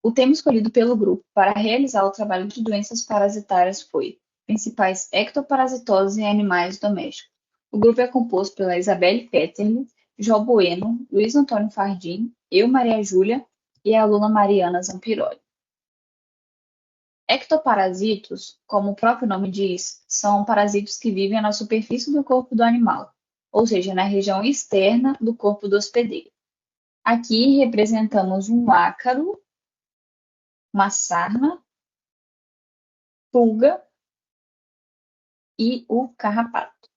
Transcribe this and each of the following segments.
O tema escolhido pelo grupo para realizar o trabalho de doenças parasitárias foi principais ectoparasitoses em animais domésticos. O grupo é composto pela Isabelle Petterle, Jó Bueno, Luiz Antônio Fardim, eu, Maria Júlia, e a aluna Mariana Zampiroli. Ectoparasitos, como o próprio nome diz, são parasitos que vivem na superfície do corpo do animal, ou seja, na região externa do corpo do hospedeiro. Aqui representamos um ácaro, uma sarna, pulga e o carrapato.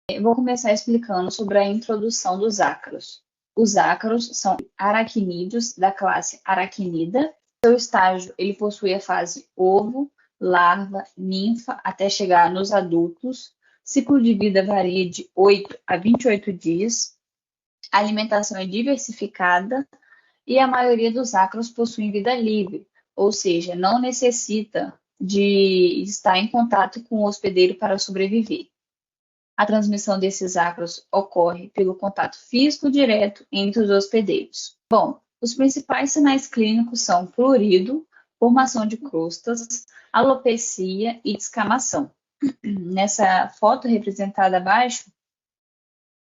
Eu vou começar explicando sobre a introdução dos ácaros. Os ácaros são aracnídeos da classe Arachnida. Seu estágio, ele possui a fase ovo, larva, ninfa, até chegar nos adultos. Ciclo de vida varia de 8 a 28 dias. A alimentação é diversificada e a maioria dos ácaros possuem vida livre, ou seja, não necessita de estar em contato com o hospedeiro para sobreviver. A transmissão desses ácaros ocorre pelo contato físico direto entre os hospedeiros. Bom, os principais sinais clínicos são prurido, formação de crostas, alopecia e descamação. Nessa foto representada abaixo,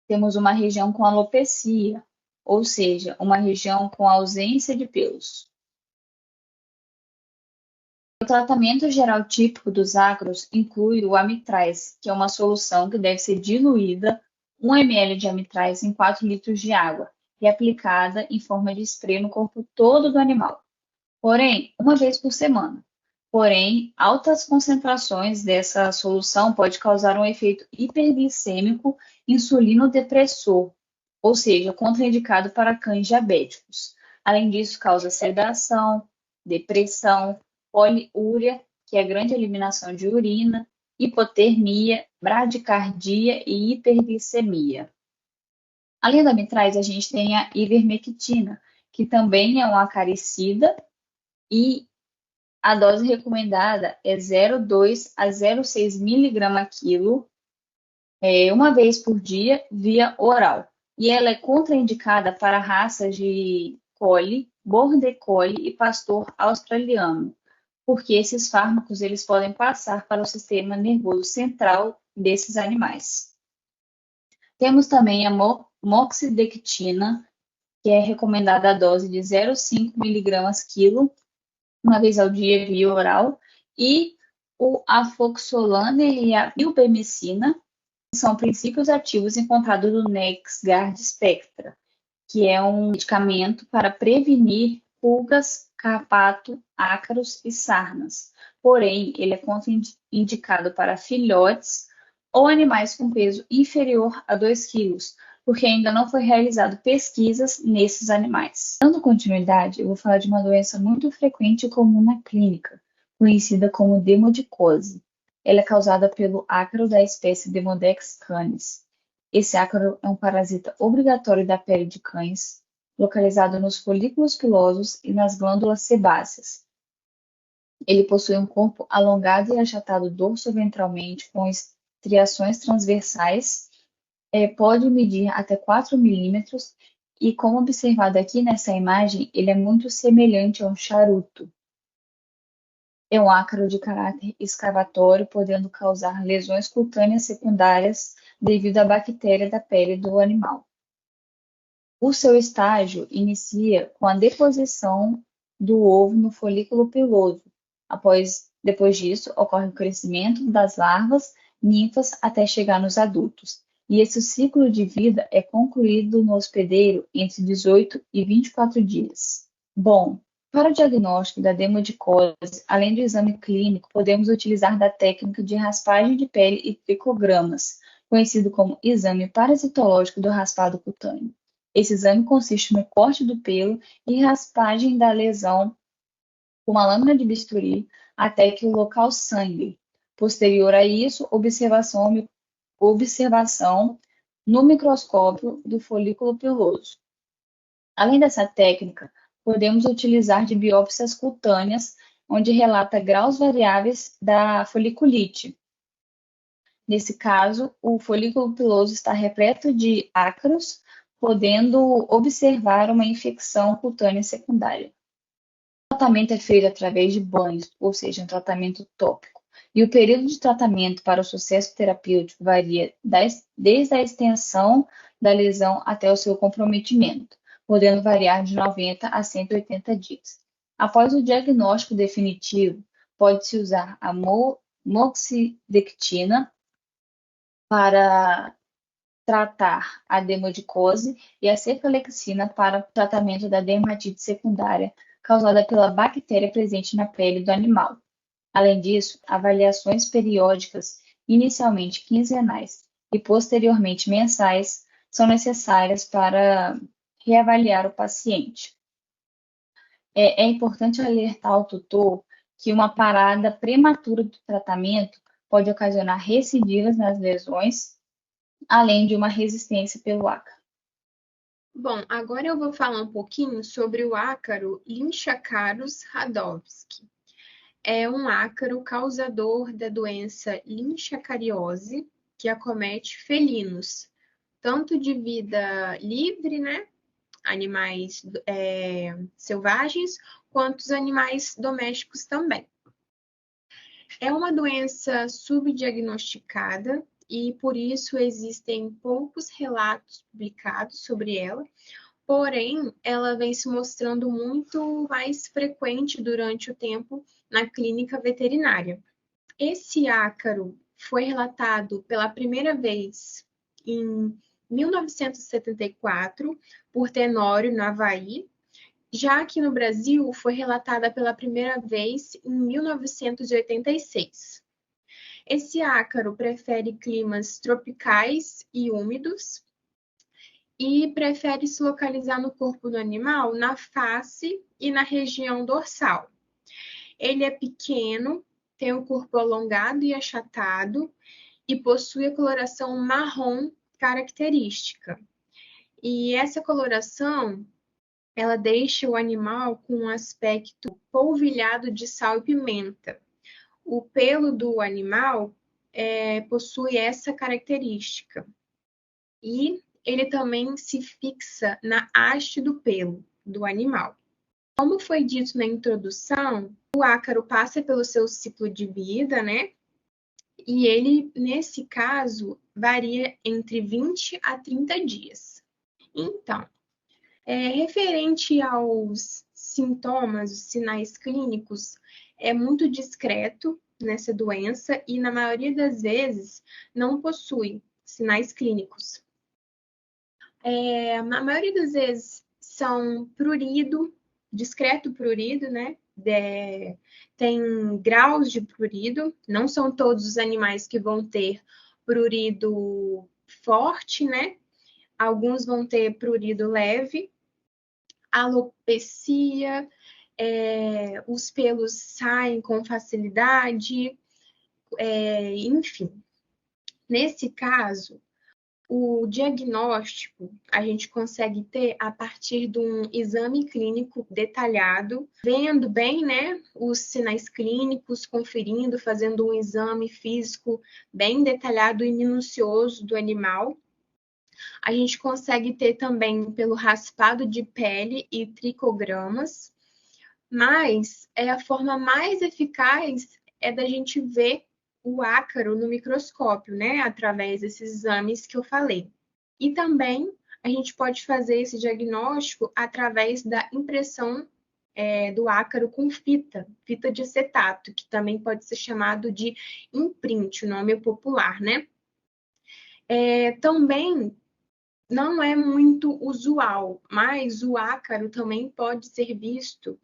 temos uma região com alopecia, ou seja, uma região com ausência de pelos. O tratamento geral típico dos ácaros inclui o amitraz, que é uma solução que deve ser diluída 1 ml de amitraz em 4 litros de água e aplicada em forma de spray no corpo todo do animal. Porém, uma vez por semana. Porém, altas concentrações dessa solução pode causar um efeito hiperglicêmico insulinodepressor, ou seja, contraindicado para cães diabéticos. Além disso, causa sedação, depressão, poliúria, que é a grande eliminação de urina, hipotermia, bradicardia e hiperglicemia. Além da amitraz, a gente tem a ivermectina, que também é um acaricida e a dose recomendada é 0,2 a 0,6 mg/kg, uma vez por dia, via oral. E ela é contraindicada para raças de Collie, Border Collie e Pastor Australiano, porque esses fármacos eles podem passar para o sistema nervoso central desses animais. Temos também a moxidectina, que é recomendada a dose de 0,5 mg/kg, uma vez ao dia via oral, e o afoxolaner e a milbemicina, que são princípios ativos encontrados no NexGard Spectra, que é um medicamento para prevenir pulgas, carrapato, ácaros e sarnas. Porém, ele é contraindicado para filhotes ou animais com peso inferior a 2 kg, porque ainda não foi realizado pesquisas nesses animais. Dando continuidade, eu vou falar de uma doença muito frequente e comum na clínica, conhecida como demodicose. Ela é causada pelo ácaro da espécie Demodex canis. Esse ácaro é um parasita obrigatório da pele de cães, localizado nos folículos pilosos e nas glândulas sebáceas. Ele possui um corpo alongado e achatado dorso-ventralmente, com estriações transversais, pode medir até 4 milímetros e, como observado aqui nessa imagem, ele é muito semelhante a um charuto. É um ácaro de caráter escavatório, podendo causar lesões cutâneas secundárias devido à bactéria da pele do animal. O seu estágio inicia com a deposição do ovo no folículo piloso. Depois disso, ocorre o crescimento das larvas, ninfas, até chegar nos adultos. E esse ciclo de vida é concluído no hospedeiro entre 18 e 24 dias. Bom, para o diagnóstico da demodicose, além do exame clínico, podemos utilizar da técnica de raspagem de pele e tricogramas, conhecido como exame parasitológico do raspado cutâneo. Esse exame consiste no corte do pelo e raspagem da lesão com uma lâmina de bisturi até que o local sangre. Posterior a isso, observação no microscópio do folículo piloso. Além dessa técnica, podemos utilizar de biópsias cutâneas, onde relata graus variáveis da foliculite. Nesse caso, o folículo piloso está repleto de ácaros, podendo observar uma infecção cutânea secundária. tratamento é feito através de banhos, ou seja, um tratamento tópico. E o período de tratamento para o sucesso terapêutico varia desde a extensão da lesão até o seu comprometimento, podendo variar de 90 a 180 dias. Após o diagnóstico definitivo, pode-se usar a moxidectina para tratar a dermaticose e a cefalexina para o tratamento da dermatite secundária causada pela bactéria presente na pele do animal. Além disso, avaliações periódicas, inicialmente quinzenais e posteriormente mensais, são necessárias para reavaliar o paciente. É importante alertar ao tutor que uma parada prematura do tratamento pode ocasionar recidivas nas lesões, além de uma resistência pelo ácaro. Bom, agora eu vou falar um pouquinho sobre o ácaro Lynchacarus-Radowski. É um ácaro causador da doença linchacariose, que acomete felinos, tanto de vida livre, né, animais selvagens, quanto os animais domésticos também. É uma doença subdiagnosticada e por isso existem poucos relatos publicados sobre ela, porém ela vem se mostrando muito mais frequente durante o tempo na clínica veterinária. Esse ácaro foi relatado pela primeira vez em 1974 por Tenório, no Havaí, já que no Brasil foi relatada pela primeira vez em 1986. Esse ácaro prefere climas tropicais e úmidos e prefere se localizar no corpo do animal, na face e na região dorsal. Ele é pequeno, tem o corpo alongado e achatado e possui a coloração marrom característica. E essa coloração, ela deixa o animal com um aspecto polvilhado de sal e pimenta. O pelo do animal possui essa característica. E ele também se fixa na haste do pelo do animal. Como foi dito na introdução, o ácaro passa pelo seu ciclo de vida, né? E ele, nesse caso, varia entre 20 a 30 dias. Então, referente aos sintomas, os sinais clínicos, é muito discreto nessa doença e, na maioria das vezes, não possui sinais clínicos. Na maioria das vezes, são prurido, discreto prurido, né? Tem graus de prurido, não são todos os animais que vão ter prurido forte, né? Alguns vão ter prurido leve, alopecia, os pelos saem com facilidade, enfim. Nesse caso, o diagnóstico a gente consegue ter a partir de um exame clínico detalhado, vendo bem, né, os sinais clínicos, conferindo, fazendo um exame físico bem detalhado e minucioso do animal. A gente consegue ter também pelo raspado de pele e tricogramas, mas a forma mais eficaz é da gente ver o ácaro no microscópio, né? Através desses exames que eu falei. E também a gente pode fazer esse diagnóstico através da impressão do ácaro com fita de acetato, que também pode ser chamado de imprint, o nome popular, né? Também não é muito usual, mas o ácaro também pode ser visto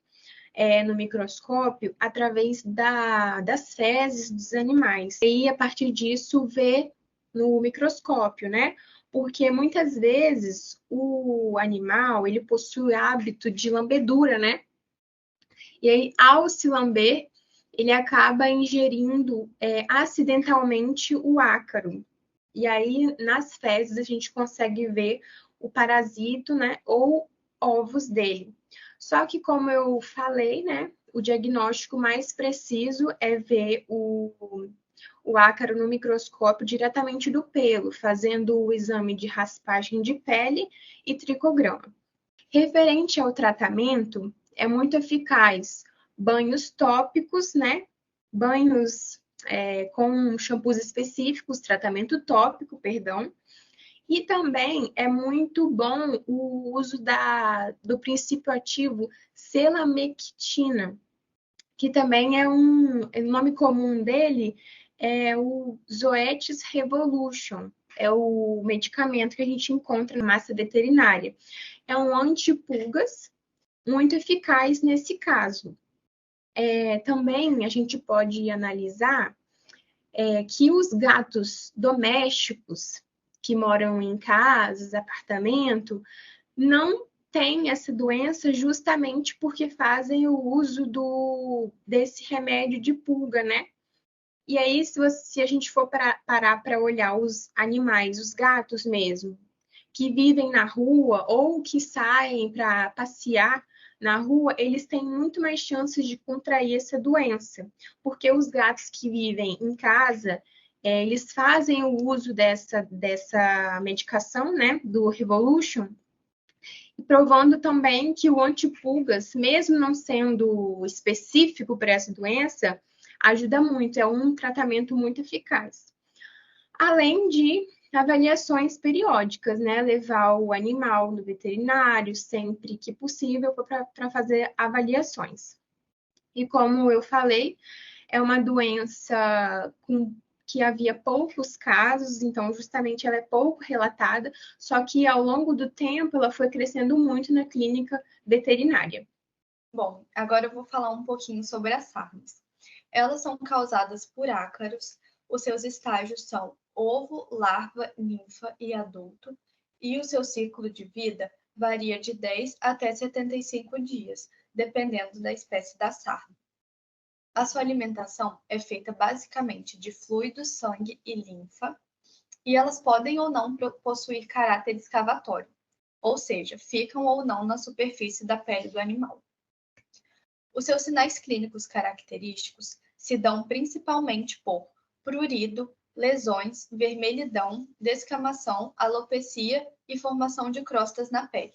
no microscópio através das fezes dos animais. E a partir disso ver no microscópio, né? Porque muitas vezes o animal ele possui hábito de lambedura, né? E aí, ao se lamber, ele acaba ingerindo acidentalmente o ácaro. E aí, nas fezes, a gente consegue ver o parasito, né? Ou ovos dele. Só que, como eu falei, né? O diagnóstico mais preciso é ver o ácaro no microscópio diretamente do pelo, fazendo o exame de raspagem de pele e tricograma. Referente ao tratamento, é muito eficaz. Banhos tópicos, né? Banhos com shampoos específicos, tratamento tópico, perdão. E também é muito bom o uso do princípio ativo selamectina, que também o nome comum dele é o Zoetis Revolution. É o medicamento que a gente encontra na massa veterinária. É um antipulgas muito eficaz nesse caso. Também a gente pode analisar que os gatos domésticos que moram em casas, apartamento, não têm essa doença justamente porque fazem o uso desse remédio de pulga, né? E aí, se a gente for parar para olhar os animais, os gatos mesmo, que vivem na rua ou que saem para passear na rua, eles têm muito mais chances de contrair essa doença, porque os gatos que vivem em casa, eles fazem o uso dessa medicação, né, do Revolution, provando também que o antipulgas, mesmo não sendo específico para essa doença, ajuda muito, é um tratamento muito eficaz. Além de avaliações periódicas, né? Levar o animal no veterinário sempre que possível para fazer avaliações. E como eu falei, é uma doença que havia poucos casos, então justamente ela é pouco relatada, só que ao longo do tempo ela foi crescendo muito na clínica veterinária. Bom, agora eu vou falar um pouquinho sobre as sarnas. Elas são causadas por ácaros, os seus estágios são ovo, larva, ninfa e adulto, e o seu ciclo de vida varia de 10 até 75 dias, dependendo da espécie da sarna. A sua alimentação é feita basicamente de fluido, sangue e linfa, e elas podem ou não possuir caráter escavatório, ou seja, ficam ou não na superfície da pele do animal. Os seus sinais clínicos característicos se dão principalmente por prurido, lesões, vermelhidão, descamação, alopecia e formação de crostas na pele.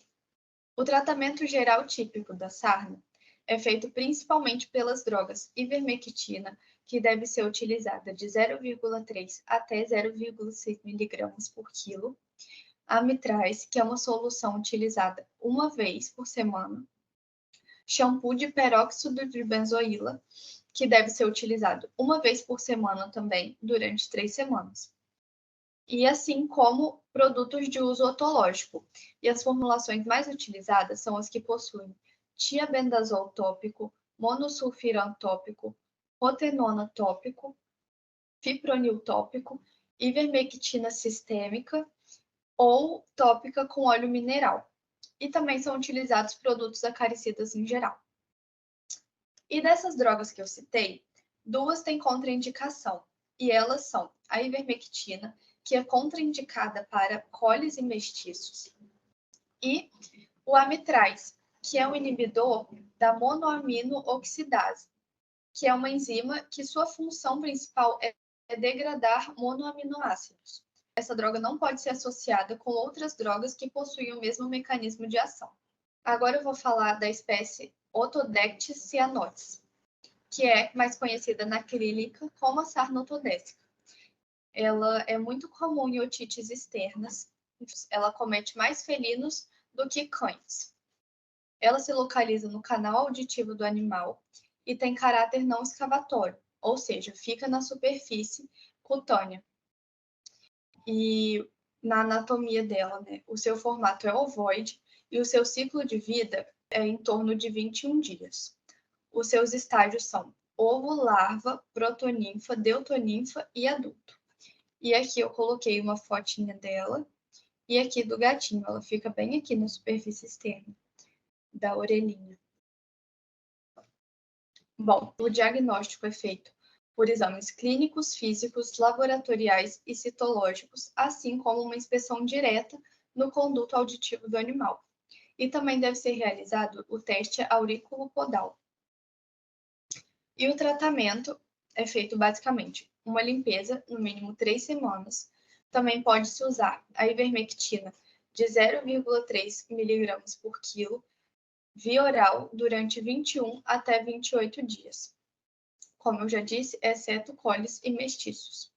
O tratamento geral típico da sarna é feito principalmente pelas drogas ivermectina, que deve ser utilizada de 0,3 até 0,6 mg por quilo, amitraz, que é uma solução utilizada uma vez por semana, shampoo de peróxido de benzoíla, que deve ser utilizado uma vez por semana também, durante 3 semanas. E assim como produtos de uso otológico. E as formulações mais utilizadas são as que possuem tiabendazol tópico, monosulfiram tópico, rotenona tópico, fipronil tópico, ivermectina sistêmica ou tópica com óleo mineral. E também são utilizados produtos acaricidas em geral. E dessas drogas que eu citei, 2 têm contraindicação, e elas são a ivermectina, que é contraindicada para coles e mestiços, e o amitraz, que é um inibidor da monoamino oxidase, que é uma enzima que sua função principal é degradar monoaminoácidos. Essa droga não pode ser associada com outras drogas que possuem o mesmo mecanismo de ação. Agora eu vou falar da espécie Otodectes cyanotes, que é mais conhecida na clínica como a sarna otodésica. Ela é muito comum em otites externas. Ela comete mais felinos do que cães. Ela se localiza no canal auditivo do animal e tem caráter não escavatório, ou seja, fica na superfície cutânea. E na anatomia dela, né, o seu formato é ovoide e o seu ciclo de vida é em torno de 21 dias. Os seus estágios são ovo, larva, protoninfa, deutoninfa e adulto. E aqui eu coloquei uma fotinha dela e aqui do gatinho. Ela fica bem aqui na superfície externa da orelhinha. Bom, o diagnóstico é feito por exames clínicos, físicos, laboratoriais e citológicos, assim como uma inspeção direta no conduto auditivo do animal. E também deve ser realizado o teste auriculopodal. E o tratamento é feito basicamente uma limpeza, no mínimo 3 semanas. Também pode-se usar a ivermectina de 0,3 mg por quilo via oral durante 21 até 28 dias. Como eu já disse, exceto coles e mestiços.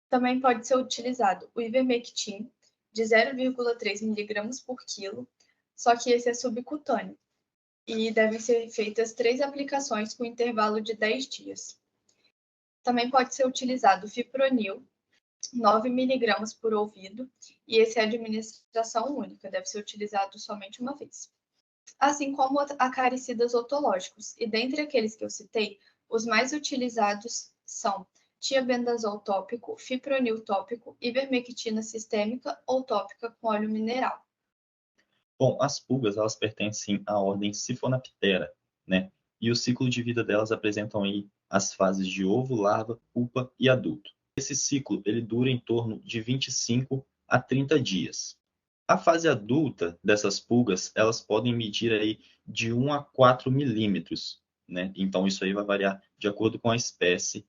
Também pode ser utilizado o ivermectin, de 0,3 mg por quilo, só que esse é subcutâneo, e devem ser feitas 3 aplicações com intervalo de 10 dias. Também pode ser utilizado o fipronil, 9 mg por ouvido, e esse é administração única, deve ser utilizado somente uma vez. Assim como acaricidas otológicos, e dentre aqueles que eu citei, os mais utilizados são tiabendazol tópico, fipronil tópico, ivermectina sistêmica ou tópica com óleo mineral. Bom, as pulgas, elas pertencem à ordem Siphonaptera, né? E o ciclo de vida delas apresentam aí as fases de ovo, larva, pupa e adulto. Esse ciclo, ele dura em torno de 25 a 30 dias. A fase adulta dessas pulgas, elas podem medir aí de 1 a 4 milímetros, né? Então, isso aí vai variar de acordo com a espécie,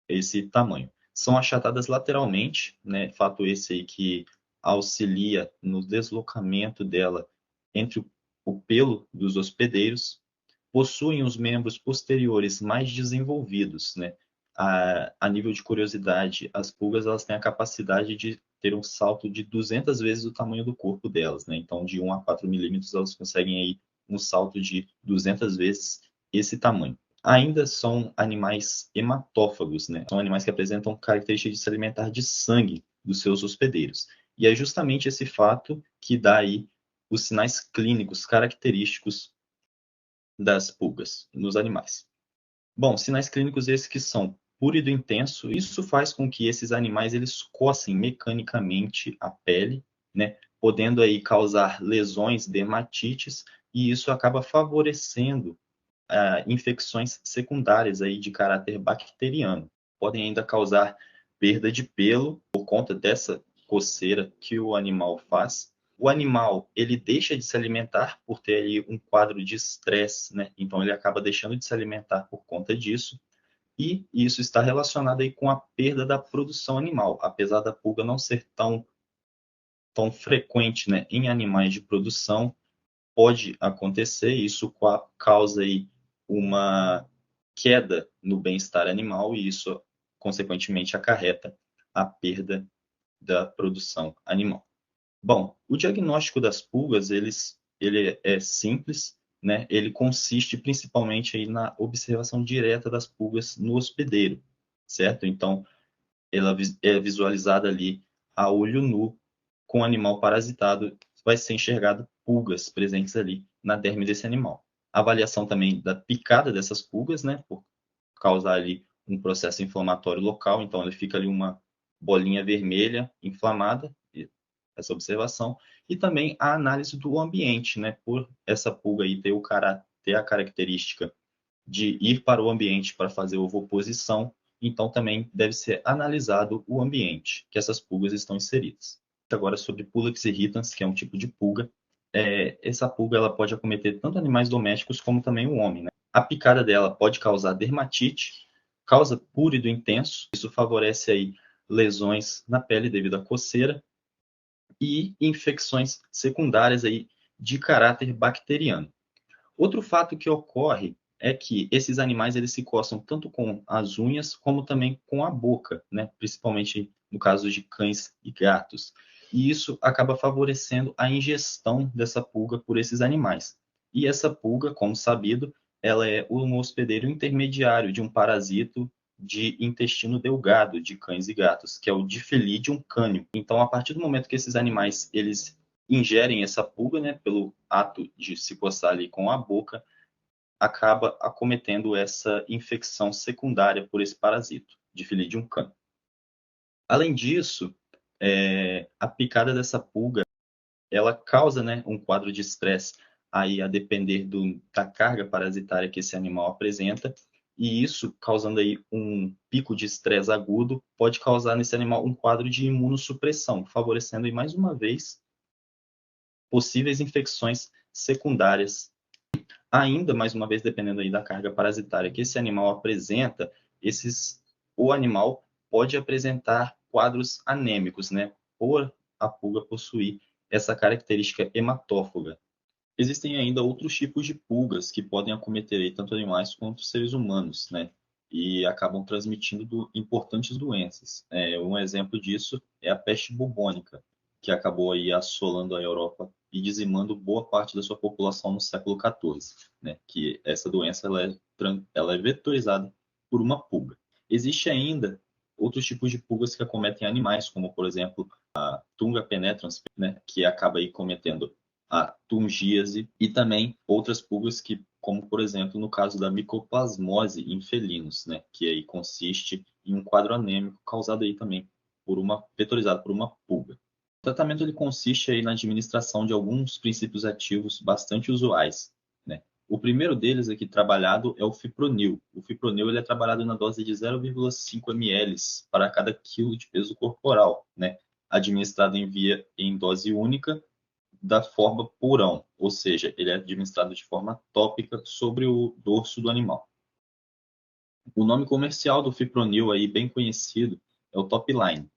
esse tamanho. São achatadas lateralmente, né? Fato esse aí que auxilia no deslocamento dela entre o pelo dos hospedeiros. Possuem os membros posteriores mais desenvolvidos, né? A nível de curiosidade, as pulgas elas têm a capacidade de ter um salto de 200 vezes o tamanho do corpo delas, né? Então, de 1 a 4 milímetros, elas conseguem aí um salto de 200 vezes esse tamanho. Ainda são animais hematófagos, né? São animais que apresentam características de se alimentar de sangue dos seus hospedeiros. E é justamente esse fato que dá aí os sinais clínicos característicos das pulgas nos animais. Bom, sinais clínicos esses que são púrido intenso, isso faz com que esses animais eles coçem mecanicamente a pele, né, podendo aí causar lesões, dermatites, e isso acaba favorecendo infecções secundárias aí de caráter bacteriano. Podem ainda causar perda de pelo por conta dessa coceira que o animal faz. O animal, ele deixa de se alimentar por ter ali um quadro de estresse, né? Então ele acaba deixando de se alimentar por conta disso. E isso está relacionado aí com a perda da produção animal, apesar da pulga não ser tão frequente, né, em animais de produção, pode acontecer, isso causa aí uma queda no bem-estar animal e isso, consequentemente, acarreta a perda da produção animal. Bom, o diagnóstico das pulgas, ele é simples, né? Ele consiste principalmente aí na observação direta das pulgas no hospedeiro, certo? Então, ela é visualizada ali a olho nu com o animal parasitado, vai ser enxergado pulgas presentes ali na derme desse animal. A avaliação também da picada dessas pulgas, né, por causar ali um processo inflamatório local, então ele fica ali uma bolinha vermelha inflamada, essa observação, e também a análise do ambiente, né, por essa pulga aí ter a característica de ir para o ambiente para fazer ovoposição, então também deve ser analisado o ambiente que essas pulgas estão inseridas. Agora sobre Pulex irritans, que é um tipo de pulga. Essa pulga ela pode acometer tanto animais domésticos como também o homem, né? A picada dela pode causar dermatite, causa púrido intenso, isso favorece aí lesões na pele devido à coceira e infecções secundárias aí de caráter bacteriano. Outro fato que ocorre é que esses animais eles se coçam tanto com as unhas como também com a boca, né? Principalmente no caso de cães e gatos. E isso acaba favorecendo a ingestão dessa pulga por esses animais. E essa pulga, como sabido, ela é um hospedeiro intermediário de um parasito de intestino delgado de cães e gatos, que é o Diphylidium canium. Então, a partir do momento que esses animais eles ingerem essa pulga, né, pelo ato de se coçar ali com a boca, acaba acometendo essa infecção secundária por esse parasito, Diphylidium canium. Além disso, a picada dessa pulga, ela causa, né, um quadro de estresse aí a depender da carga parasitária que esse animal apresenta, e isso causando aí um pico de estresse agudo, pode causar nesse animal um quadro de imunossupressão, favorecendo aí mais uma vez possíveis infecções secundárias. Ainda, mais uma vez, dependendo aí da carga parasitária que esse animal apresenta, o animal pode apresentar quadros anêmicos, né? Por a pulga possuir essa característica hematófaga. Existem ainda outros tipos de pulgas que podem acometer aí tanto animais quanto seres humanos, né? E acabam transmitindo importantes doenças. Um exemplo disso é a peste bubônica, que acabou aí assolando a Europa e dizimando boa parte da sua população no século XIV, né? Que essa doença ela é vetorizada por uma pulga. Existe ainda outros tipos de pulgas que acometem animais, como por exemplo a Tunga penetrans, né? Que acaba aí cometendo a tungíase e também outras pulgas que, como por exemplo no caso da micoplasmose em felinos, né, que aí consiste em um quadro anêmico causado aí também vetorizado por uma pulga. O tratamento ele consiste aí na administração de alguns princípios ativos bastante usuais, né? O primeiro deles aqui trabalhado é o fipronil. O fipronil ele é trabalhado na dose de 0,5 ml para cada quilo de peso corporal, né? Administrado em dose única da forma purão, ou seja, ele é administrado de forma tópica sobre o dorso do animal. O nome comercial do fipronil aí bem conhecido é o Topline.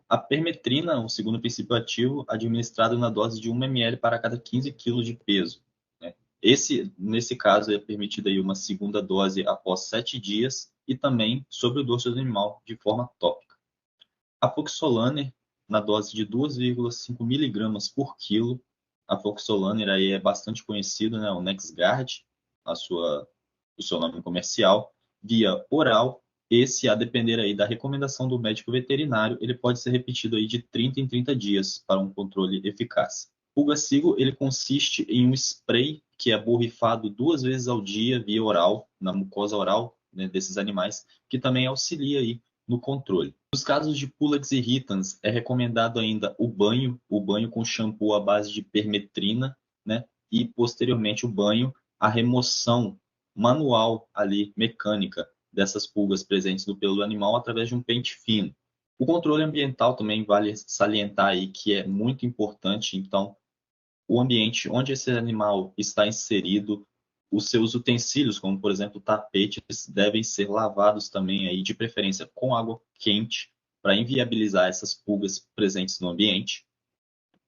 A permetrina, o segundo princípio ativo, administrado na dose de 1 ml para cada 15 kg de peso, né? Nesse caso, é permitida aí uma segunda dose após 7 dias e também sobre o dorso do animal de forma tópica. A Foxolaner, na dose de 2,5 miligramas por quilo. A Foxolaner aí é bastante conhecido, né? O NexGard, o seu nome comercial, via oral. Esse, a depender aí da recomendação do médico veterinário, ele pode ser repetido aí de 30 em 30 dias para um controle eficaz. O Pulgacigo, ele consiste em um spray que é borrifado 2 vezes ao dia via oral, na mucosa oral, né, desses animais, que também auxilia aí no controle. Nos casos de Pulex irritans, é recomendado ainda o banho com shampoo à base de permetrina, né? E posteriormente a remoção manual ali, mecânica, dessas pulgas presentes no pelo do animal através de um pente fino. O controle ambiental também vale salientar aí que é muito importante, então, o ambiente onde esse animal está inserido, os seus utensílios, como por exemplo tapetes, devem ser lavados também aí, de preferência com água quente, para inviabilizar essas pulgas presentes no ambiente.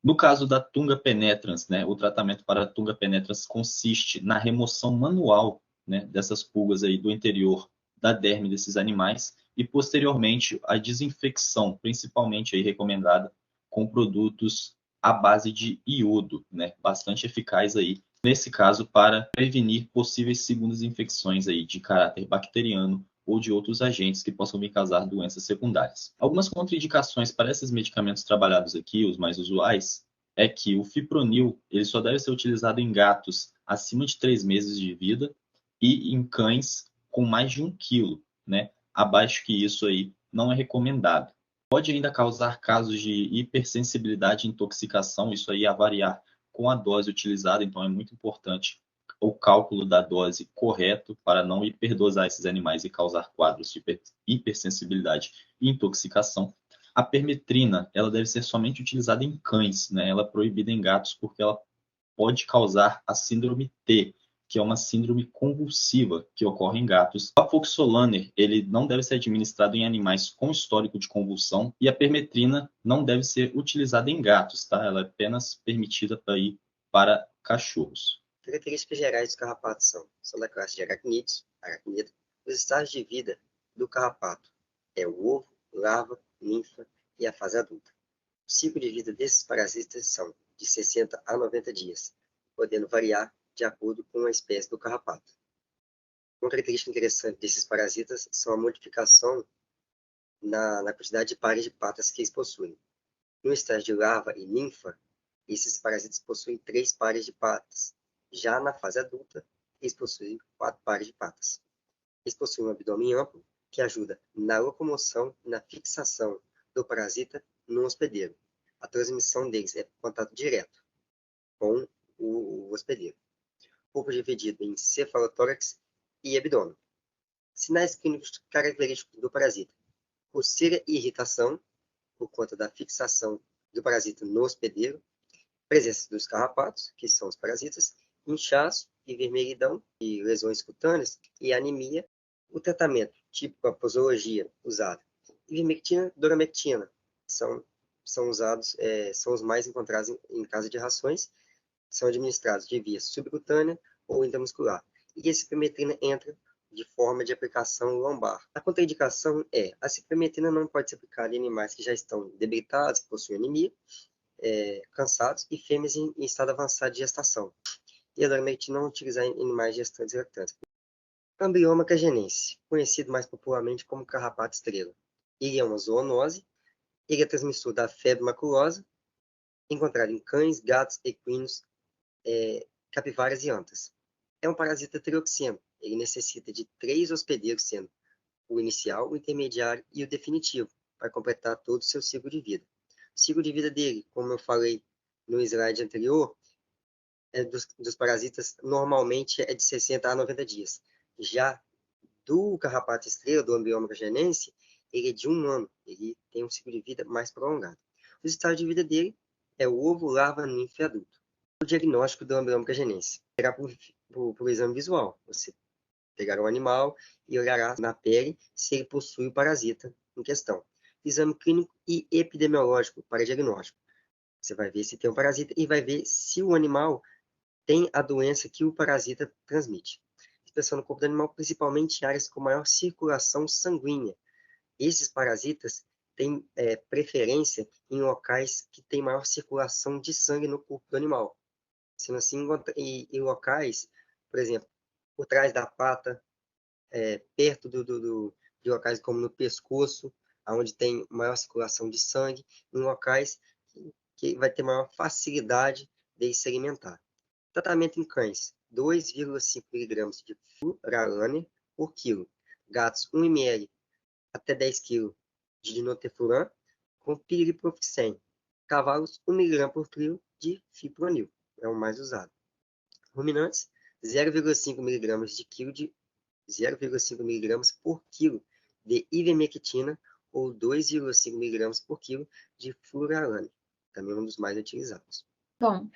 No caso da Tunga penetrans, né, o tratamento para a Tunga penetrans consiste na remoção manual, né, dessas pulgas aí do interior da derme desses animais e posteriormente a desinfecção, principalmente aí recomendada com produtos à base de iodo, né, bastante eficaz aí nesse caso para prevenir possíveis segundas infecções aí de caráter bacteriano ou de outros agentes que possam me causar doenças secundárias. Algumas contraindicações para esses medicamentos trabalhados aqui, os mais usuais, é que o fipronil ele só deve ser utilizado em gatos acima de 3 meses de vida e em cães com mais de 1 quilo, né? Abaixo que isso aí não é recomendado. Pode ainda causar casos de hipersensibilidade e intoxicação, isso aí a variar com a dose utilizada, então é muito importante o cálculo da dose correto para não hiperdosar esses animais e causar quadros de hipersensibilidade e intoxicação. A permetrina, ela deve ser somente utilizada em cães, né? Ela é proibida em gatos porque ela pode causar a síndrome T, que é uma síndrome convulsiva que ocorre em gatos. A Foxolaner, ele não deve ser administrado em animais com histórico de convulsão e a permetrina não deve ser utilizada em gatos, tá? Ela é apenas permitida para cachorros. Características gerais dos carrapatos são da classe de aracnídeo. Os estágios de vida do carrapato é o ovo, larva, ninfa e a fase adulta. O ciclo de vida desses parasitas são de 60 a 90 dias, podendo variar de acordo com a espécie do carrapato. Uma característica interessante desses parasitas são a modificação na quantidade de pares de patas que eles possuem. No estágio de larva e ninfa, esses parasitas possuem 3 pares de patas. Já na fase adulta, eles possuem 4 pares de patas. Eles possuem um abdômen amplo, que ajuda na locomoção e na fixação do parasita no hospedeiro. A transmissão deles é por contato direto com o hospedeiro. Corpo dividido em cefalotórax e abdômen. Sinais clínicos característicos do parasita. Coceira e irritação, por conta da fixação do parasita no hospedeiro. Presença dos carrapatos, que são os parasitas. Inchaço e vermelhidão e lesões cutâneas e anemia. O tratamento típico, a posologia usada. Ivermectina, doramectina são usados, são os mais encontrados em caso de rações. são administrados de via subcutânea ou intramuscular. E a cipermetrina entra de forma de aplicação lombar. A contraindicação é: a cipermetrina não pode ser aplicada em animais que já estão debilitados, que possuem anemia, cansados, e fêmeas em estado avançado de gestação. E geralmente não utilizar em animais gestantes e lactantes. Amblioma cagenense, conhecido mais popularmente como carrapato estrela. Ele é uma zoonose. Ele é transmissor da febre maculosa, encontrado em cães, gatos, equinos, capivaras e antas. É um parasita teroxeno. Ele necessita de 3 hospedeiros, sendo o inicial, o intermediário e o definitivo, para completar todo o seu ciclo de vida. O ciclo de vida dele, como eu falei no slide anterior, dos parasitas, normalmente é de 60 a 90 dias. Já do carrapato estrela, do Amblioma cagenense, ele é de 1 ano. Ele tem um ciclo de vida mais prolongado. Os estágios de vida dele é o ovo, larva, ninfa e adulto. O diagnóstico do Amblioma cagenense será por exame visual. Você pegará um animal e olhará na pele se ele possui o parasita em questão. Exame clínico e epidemiológico para diagnóstico. Você vai ver se tem um parasita e vai ver se o animal tem a doença que o parasita transmite. Inspeção no corpo do animal, principalmente em áreas com maior circulação sanguínea. Esses parasitas têm preferência em locais que têm maior circulação de sangue no corpo do animal. Sendo assim, em locais, por exemplo, por trás da pata, perto de locais como no pescoço, onde tem maior circulação de sangue, em locais que vai ter maior facilidade de se alimentar. Tratamento em cães: 2,5 mg de furalane por quilo. Gatos, 1 ml até 10 kg de dinotefuran com piriproxen. Cavalos, 1 mg por quilo de fipronil, é o mais usado. Ruminantes, 0,5 mg por quilo de ivermectina ou 2,5 mg por quilo de furalane, também um dos mais utilizados. Bom,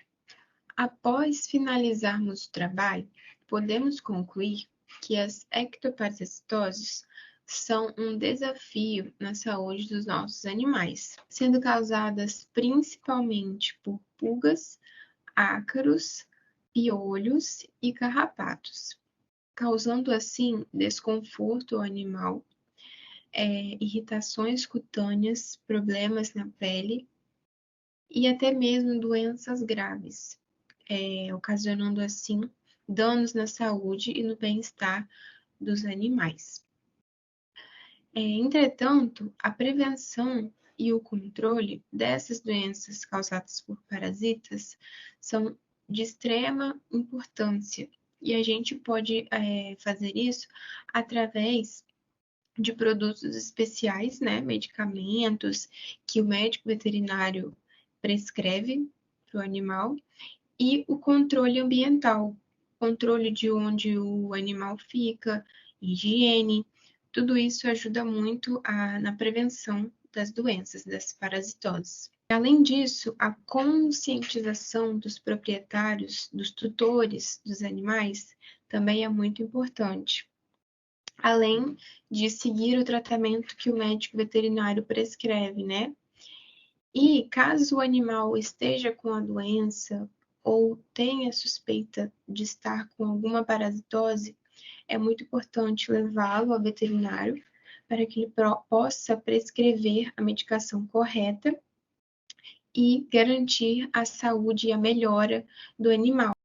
após finalizarmos o trabalho, podemos concluir que as ectoparasitoses são um desafio na saúde dos nossos animais, sendo causadas principalmente por pulgas, ácaros, piolhos e carrapatos, causando assim desconforto ao animal, irritações cutâneas, problemas na pele e até mesmo doenças graves, ocasionando assim danos na saúde e no bem-estar dos animais. Entretanto, a prevenção e o controle dessas doenças causadas por parasitas são de extrema importância e a gente pode fazer isso através de produtos especiais, né, medicamentos que o médico veterinário prescreve para o animal, e o controle ambiental, controle de onde o animal fica, higiene. Tudo isso ajuda muito na prevenção das doenças, das parasitoses. Além disso, a conscientização dos proprietários, dos tutores dos animais, também é muito importante. Além de seguir o tratamento que o médico veterinário prescreve, né? E caso o animal esteja com a doença ou tenha suspeita de estar com alguma parasitose, é muito importante levá-lo ao veterinário para que ele possa prescrever a medicação correta e garantir a saúde e a melhora do animal.